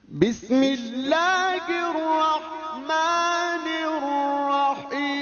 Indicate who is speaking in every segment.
Speaker 1: بسم الله الرحمن الرحيم.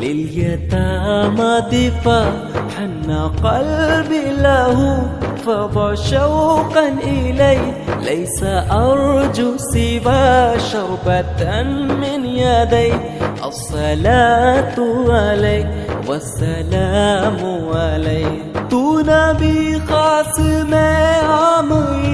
Speaker 2: لليتامى دفاع، حن قلبي له فضى شوقا إليه، ليس أرجو سوى شربة من يديه. الصلاة عليه والسلام عليه، تو نبی خاص میں عام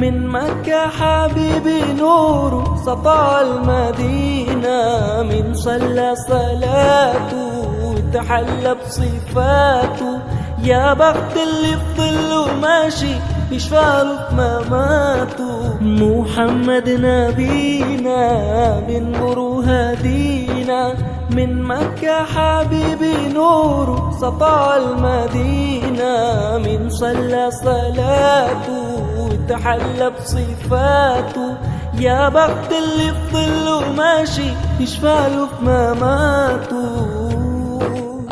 Speaker 2: من مكة حبيبي نور سطع المدينة، من صلى صلاته تحلى بصفاته، يا بخت اللي في ظله ماشي يشفعله في مماته. محمد نبينا من بروهدينا، من مكة حبيبي نور سطع المدينة، من صلى صلاته تحلى بصفاته، يا بخت اللي في ظله ماشي يشفعله في مماته.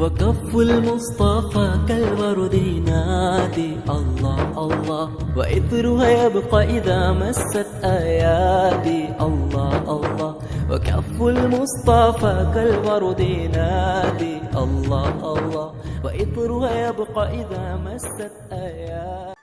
Speaker 2: وكف المصطفى كالورد ينادي الله الله، وإثرها يبقى إذا مست أيادي الله الله. وكف المصطفى كالورد ينادي الله الله، وإثرها يبقى إذا مست أيادي.